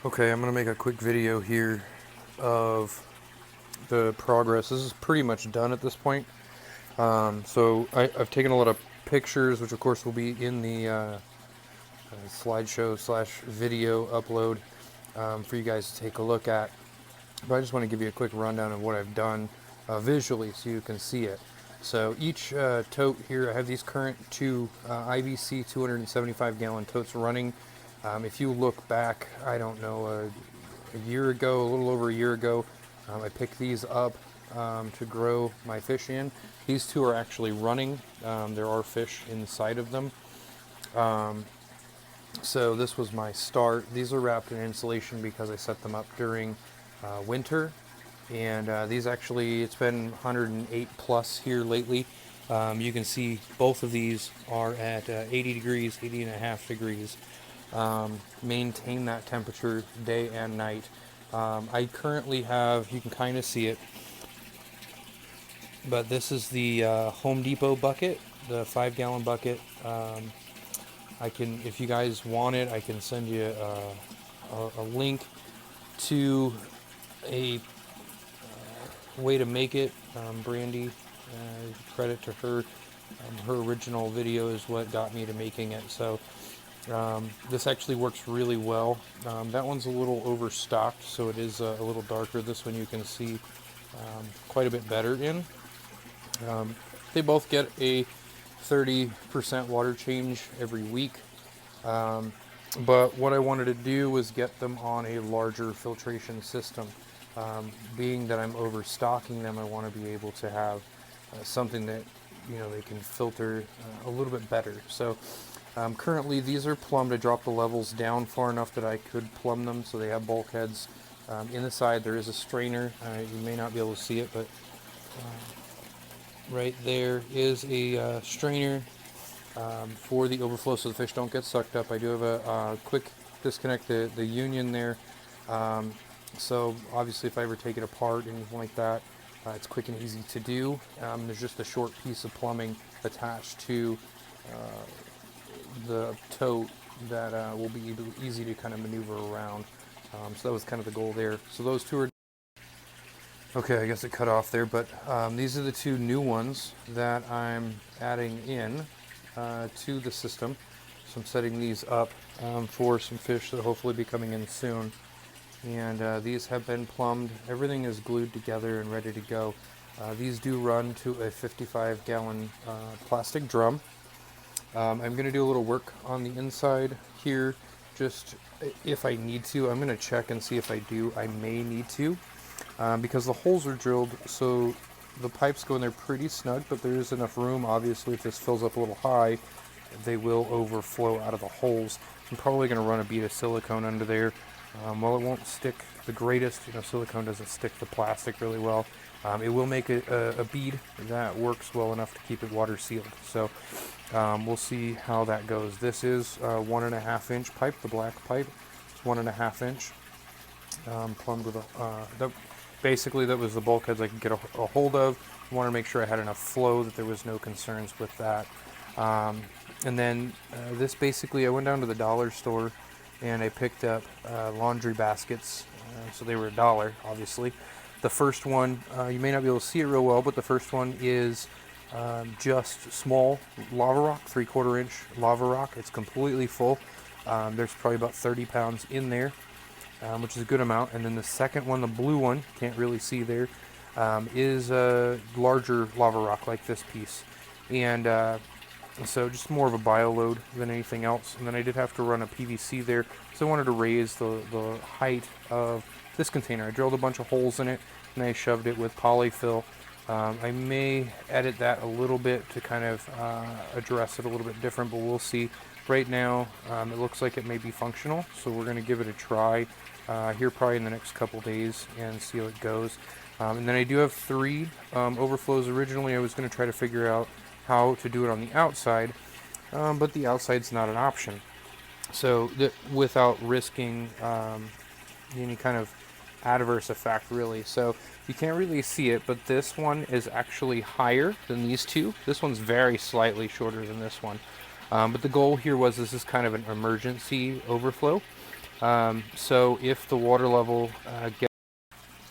Okay, I'm going to make a quick video here of the progress. This is pretty much done at this point. So I've taken a lot of pictures, which of course will be in the slideshow slash video upload for you guys to take a look at. But I just want to give you a quick rundown of what I've done visually so you can see it. So each tote here, I have these current two IVC 275 gallon totes running. If you look back, I don't know, a year ago, a little over a year ago, I picked these up to grow my fish in. These two are actually running. There are fish inside of them. So this was my start. These are wrapped in insulation because I set them up during winter. And these actually, it's been 108 plus here lately. You can see both of these are at 80 degrees, 80 and a half degrees. Maintain that temperature day and night. I currently have, you can kind of see it, but this is the Home Depot bucket, the 5-gallon bucket. I can, if you guys want it, I can send you a link to a way to make it. Brandy, credit to her. Her original video is what got me to making it. So this actually works really well. That one's a little overstocked, so it is a little darker. This one you can see quite a bit better in. They both get a 30% water change every week. But what I wanted to do was get them on a larger filtration system. Being that I'm overstocking them, I want to be able to have something that, you know, they can filter a little bit better. So currently these are plumbed. I dropped the levels down far enough that I could plumb them, so they have bulkheads. In the side there is a strainer. You may not be able to see it, but right there is a strainer for the overflow so the fish don't get sucked up. I do have a quick disconnect the union there. So obviously if I ever take it apart, anything like that, it's quick and easy to do. There's just a short piece of plumbing attached to the tote that will be easy to kind of maneuver around. So that was kind of the goal there. So those two are okay. I guess it cut off there, but these are the two new ones that I'm adding in to the system. So I'm setting these up for some fish that will hopefully be coming in soon. And these have been plumbed. Everything is glued together and ready to go. These do run to a 55-gallon plastic drum. I'm going to do a little work on the inside here, just if I need to. I'm going to check and see if I do. I may need to, because the holes are drilled, so the pipes go in there pretty snug, but there is enough room. Obviously, if this fills up a little high, they will overflow out of the holes. I'm probably going to run a bead of silicone under there. While it won't stick the greatest, you know, silicone doesn't stick to plastic really well. It will make a bead that works well enough to keep it water sealed. So we'll see how that goes. This is a 1.5 inch pipe, the black pipe. It's 1.5 inch, plumbed with basically that was the bulkheads I could get a hold of. I wanted to make sure I had enough flow, that there was no concerns with that. And then this basically, I went down to the dollar store and I picked up laundry baskets, so they were $1, obviously. The first one, you may not be able to see it real well, but the first one is just small lava rock, 3/4 inch lava rock. It's completely full. There's probably about 30 pounds in there, which is a good amount. And then the second one, the blue one, can't really see there, is a larger lava rock like this piece. And so just more of a bio load than anything else. And then I did have to run a PVC there, so I wanted to raise the height of this container. I drilled a bunch of holes in it, and I shoved it with polyfill. I may edit that a little bit to kind of address it a little bit different, but we'll see. Right now, it looks like it may be functional, so we're going to give it a try here probably in the next couple days and see how it goes. And then I do have 3 overflows. Originally, I was going to try to figure out how to do it on the outside, but the outside's not an option. So without risking any kind of adverse effect, really. So you can't really see it, but this one is actually higher than these two. This one's very slightly shorter than this one. But the goal here was, this is kind of an emergency overflow. So if the water level gets...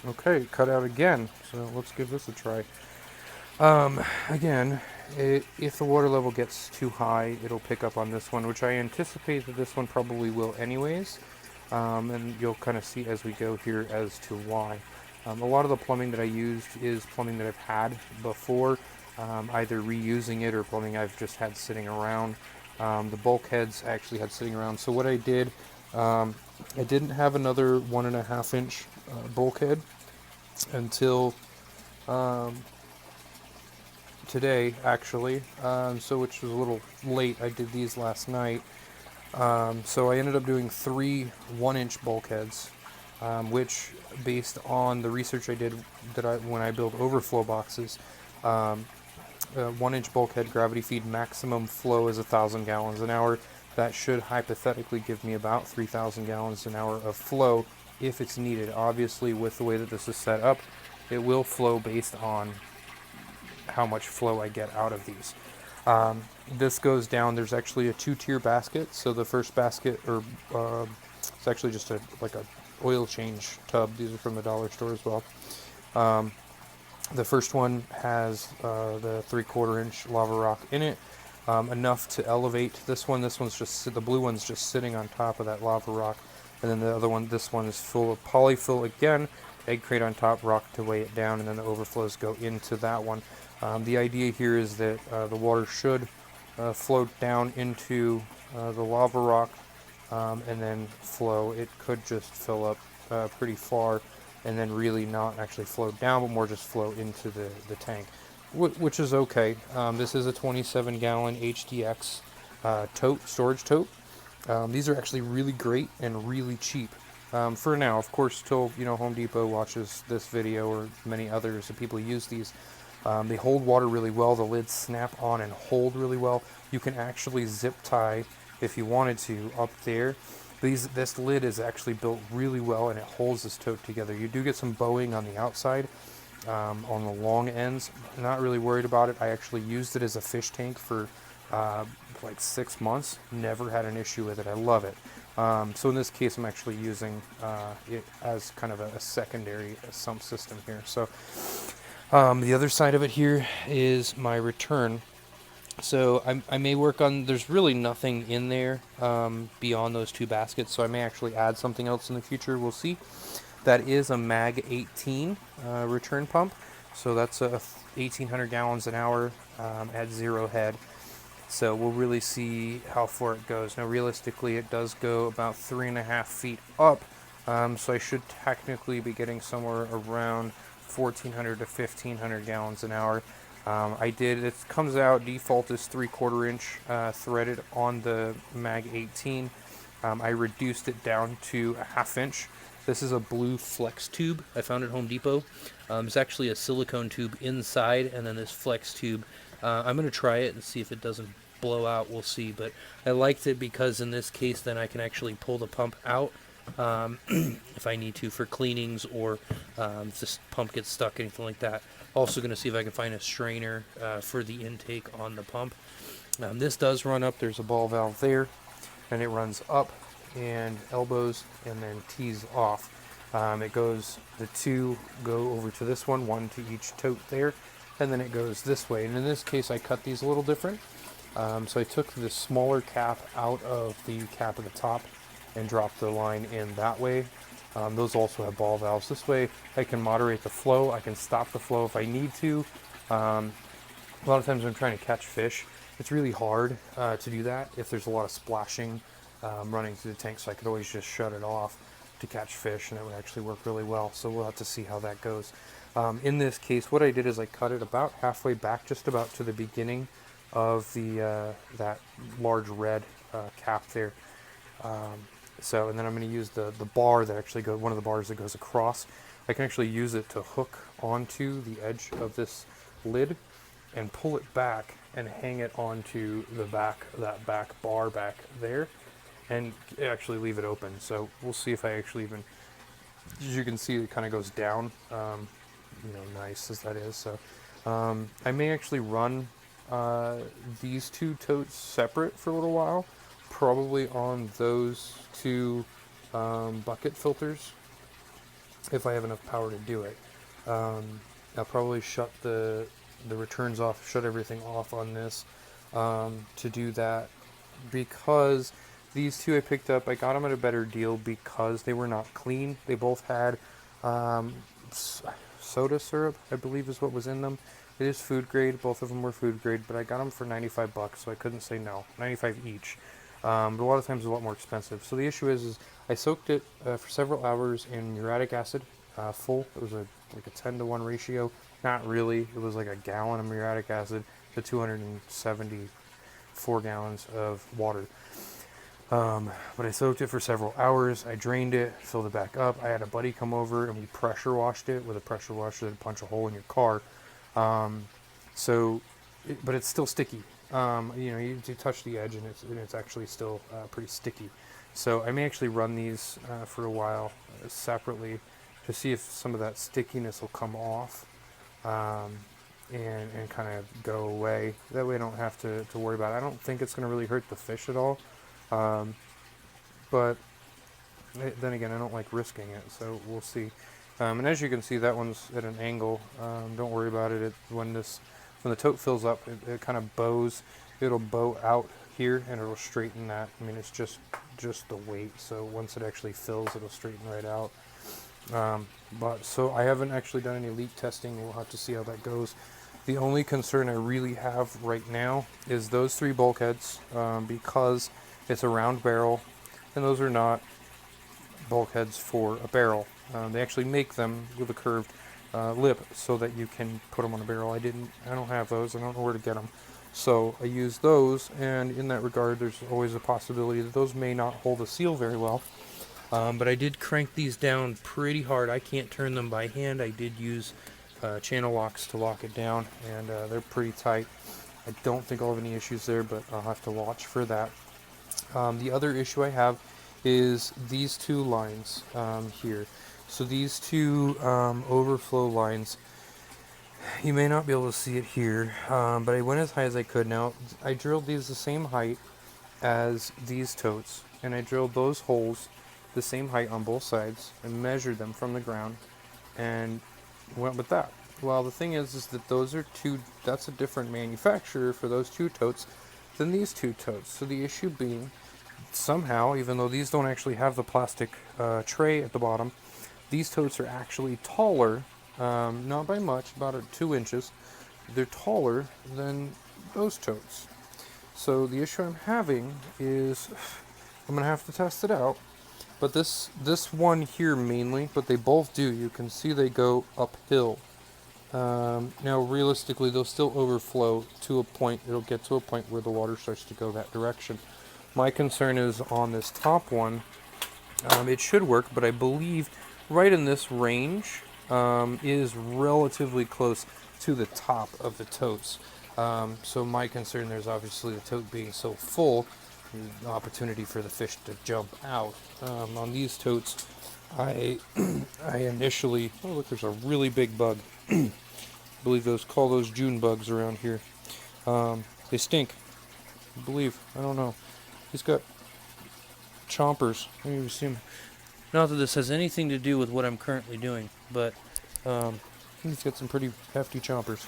Okay, cut out again. So let's give this a try. Again, if the water level gets too high, it'll pick up on this one, which I anticipate that this one probably will anyways. And you'll kind of see as we go here as to why. A lot of the plumbing that I used is plumbing that I've had before, either reusing it or plumbing I've just had sitting around. The bulkheads I actually had sitting around. So what I did, I didn't have another 1.5 inch bulkhead until today, actually. So which was a little late. I did these last night. So I ended up doing 3 1-inch bulkheads, which, based on the research I did when I built overflow boxes, 1-inch bulkhead gravity feed maximum flow is 1,000 gallons an hour. That should hypothetically give me about 3,000 gallons an hour of flow if it's needed. Obviously, with the way that this is set up, it will flow based on how much flow I get out of these. This goes down. There's actually a 2-tier basket. So the first basket, or it's actually just like a oil change tub. These are from the dollar store as well. The first one has the 3/4 inch lava rock in it, enough to elevate this one. This one's just, the blue one's just sitting on top of that lava rock, and then the other one, this one is full of polyfill again, egg crate on top, rock to weigh it down, and then the overflows go into that one. The idea here is that the water should float down into the lava rock and then flow. It could just fill up pretty far and then really not actually float down, but more just flow into the tank, which is okay. This is a 27-gallon HDX storage tote. These are actually really great and really cheap. For now, of course, till Home Depot watches this video or many others that people use these. They hold water really well. The lids snap on and hold really well. You can actually zip tie, if you wanted to, up there. This lid is actually built really well, and it holds this tote together. You do get some bowing on the outside, on the long ends. I'm not really worried about it. I actually used it as a fish tank for like 6 months. Never had an issue with it. I love it. So in this case, I'm actually using it as kind of a secondary sump system here. So the other side of it here is my return. So I may work on, there's really nothing in there beyond those 2 baskets, so I may actually add something else in the future. We'll see. That is a Mag 18 return pump. So that's 1,800 gallons an hour at 0 head. So we'll really see how far it goes. Now realistically, it does go about 3.5 feet up. So I should technically be getting somewhere around 1,400 to 1,500 gallons an hour. It comes out, default is 3/4 inch threaded on the Mag 18. I reduced it down to a 1/2 inch. This is a blue flex tube I found at Home Depot. It's actually a silicone tube inside, and then this flex tube. I'm going to try it and see if it doesn't blow out. We'll see, but I liked it because in this case then I can actually pull the pump out if I need to for cleanings, or if this pump gets stuck, anything like that. Also going to see if I can find a strainer for the intake on the pump. This does run up. There's a ball valve there, and it runs up and elbows and then tees off. The 2 go over to this one to each tote there, and then it goes this way. And in this case, I cut these a little different. So I took the smaller cap out of the cap at the top and dropped the line in that way. Those also have ball valves. This way I can moderate the flow. I can stop the flow if I need to. A lot of times when I'm trying to catch fish, it's really hard to do that if there's a lot of splashing running through the tank, so I could always just shut it off to catch fish, and it would actually work really well. So we'll have to see how that goes. In this case, what I did is I cut it about halfway back, just about to the beginning of that large red cap there. And then I'm going to use the bar that actually goes, one of the bars that goes across. I can actually use it to hook onto the edge of this lid and pull it back and hang it onto the back, that back bar back there, and actually leave it open. So we'll see if I actually even, as you can see, it kind of goes down, nice as that is. So I may actually run these 2 totes separate for a little while, probably on those 2 bucket filters if I have enough power to do it. I'll probably shut the returns off, shut everything off on this to do that, because these two I picked up, I got them at a better deal because they were not clean. They both had soda syrup, I believe is what was in them. It is food grade, both of them were food grade, but I got them for 95 bucks, so I couldn't say no. 95 each. But a lot of times it's a lot more expensive. So the issue is I soaked it for several hours in uric acid, full. It was like a 10-to-1 ratio. Not really. It was like a gallon of muriatic acid to 274 gallons of water. But I soaked it for several hours. I drained it, filled it back up. I had a buddy come over and we pressure washed it with a pressure washer that punch a hole in your car. But it's still sticky. You touch the edge and it's actually still pretty sticky. So I may actually run these for a while separately to see if some of that stickiness will come off and kind of go away. That way I don't have to worry about it. I don't think it's going to really hurt the fish at all. But then again, I don't like risking it, so we'll see. And as you can see, that one's at an angle. Don't worry about it. When the tote fills up, it kind of bows. It'll bow out here, and it'll straighten that. I mean, it's just the weight. So once it actually fills, it'll straighten right out. So I haven't actually done any leak testing. We'll have to see how that goes. The only concern I really have right now is those three bulkheads, because it's a round barrel, and those are not bulkheads for a barrel. They actually make them with a curved lip so that you can put them on a barrel. I don't have those. I don't know where to get them. So I use those, and in that regard, there's always a possibility that those may not hold a seal very well. But I did crank these down pretty hard. I can't turn them by hand. I did use channel locks to lock it down, and they're pretty tight. I don't think I'll have any issues there, but I'll have to watch for that. The other issue I have is these two lines here. So these two overflow lines, you may not be able to see it here, but I went as high as I could. Now, I drilled these the same height as these totes, and I drilled those holes the same height on both sides and measured them from the ground and went with that. Well, the thing is that that's a different manufacturer for those two totes than these two totes. So the issue being, somehow, even though these don't actually have the plastic tray at the bottom, these totes are actually taller, not by much, about 2 inches. They're taller than those totes. So the issue I'm having is I'm going to have to test it out. But this one here mainly, but they both do. You can see they go uphill. Now, realistically, they'll still overflow to a point. It'll get to a point where the water starts to go that direction. My concern is on this top one. It should work, but I believe right in this range is relatively close to the top of the totes. So my concern there's obviously the tote being so full, the opportunity for the fish to jump out. On these totes, I initially, oh look, there's a really big bug. I believe call those June bugs around here. They stink, I believe. I don't know. He's got chompers. Let me assume. Not that this has anything to do with what I'm currently doing, but he's got some pretty hefty chompers.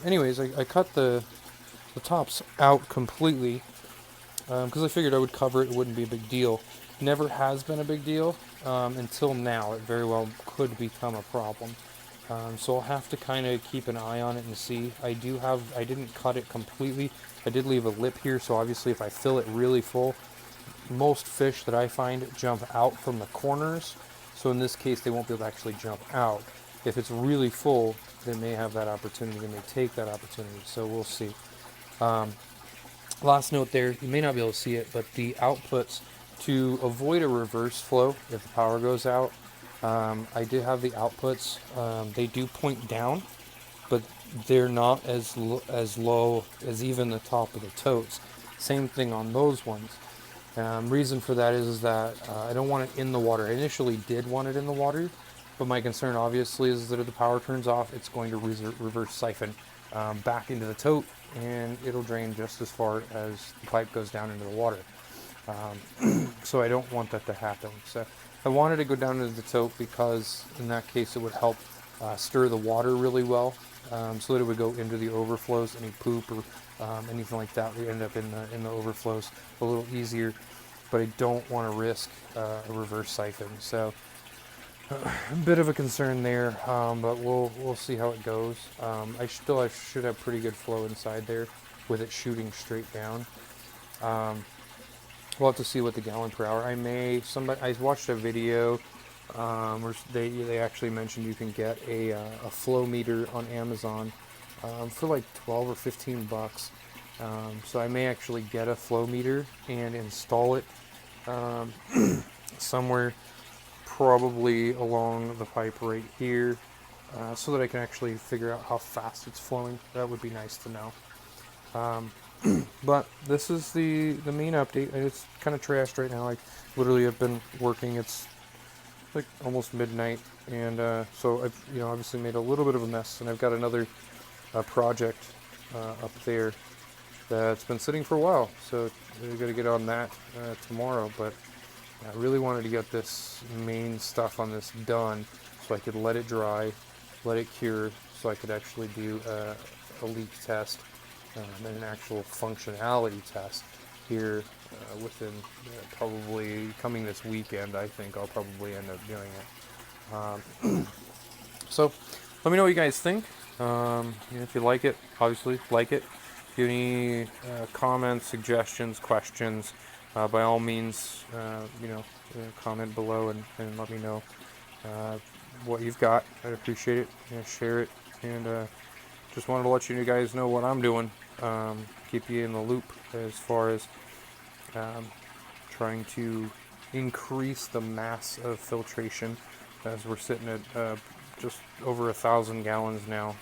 Anyways, I cut the tops out completely because I figured I would cover it. It wouldn't be a big deal. Never has been a big deal until now. It very well could become a problem. So I'll have to kind of keep an eye on it and see. I didn't cut it completely. I did leave a lip here, so obviously if I fill it really full, most fish that I find jump out from the corners. So in this case, they won't be able to actually jump out. If it's really full, they may have that opportunity. They may take that opportunity. So we'll see. Last note there, you may not be able to see it, but the outputs to avoid a reverse flow if the power goes out, I did have the outputs. They do point down, but they're not as low as even the top of the totes. Same thing on those ones. Reason for that is that I don't want it in the water. I initially did want it in the water, but my concern obviously is that if the power turns off, it's going to reverse siphon back into the tote, and it'll drain just as far as the pipe goes down into the water. So I don't want that to happen. So I wanted to go down into the tote because in that case it would help stir the water really well, so that it would go into the overflows. Any poop or anything like that would end up in the overflows a little easier. But I don't want to risk a reverse siphon. So a bit of a concern there, but we'll see how it goes. I should have pretty good flow inside there with it shooting straight down. We'll have to see what the gallon per hour. I watched a video where they actually mentioned you can get a flow meter on Amazon for like 12 or 15 bucks. So I may actually get a flow meter and install it somewhere, probably along the pipe right here, so that I can actually figure out how fast it's flowing. That would be nice to know. But this is the main update. It's kind of trashed right now. I literally have been working. It's like almost midnight, and so I've obviously made a little bit of a mess, and I've got another project up there that's been sitting for a while. So we've got to get on that tomorrow. But I really wanted to get this main stuff on this done so I could let it dry, let it cure, so I could actually do a leak test and an actual functionality test here within probably coming this weekend. I think I'll probably end up doing it. So let me know what you guys think. If you like it, obviously like it. If you have any comments, suggestions, questions, by all means, comment below and let me know what you've got. I'd appreciate it. Share it, and just wanted to let you guys know what I'm doing. Keep you in the loop as far as trying to increase the mass of filtration, as we're sitting at just over 1,000 gallons now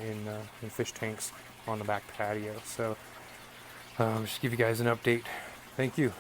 in fish tanks on the back patio. So just give you guys an update. Thank you.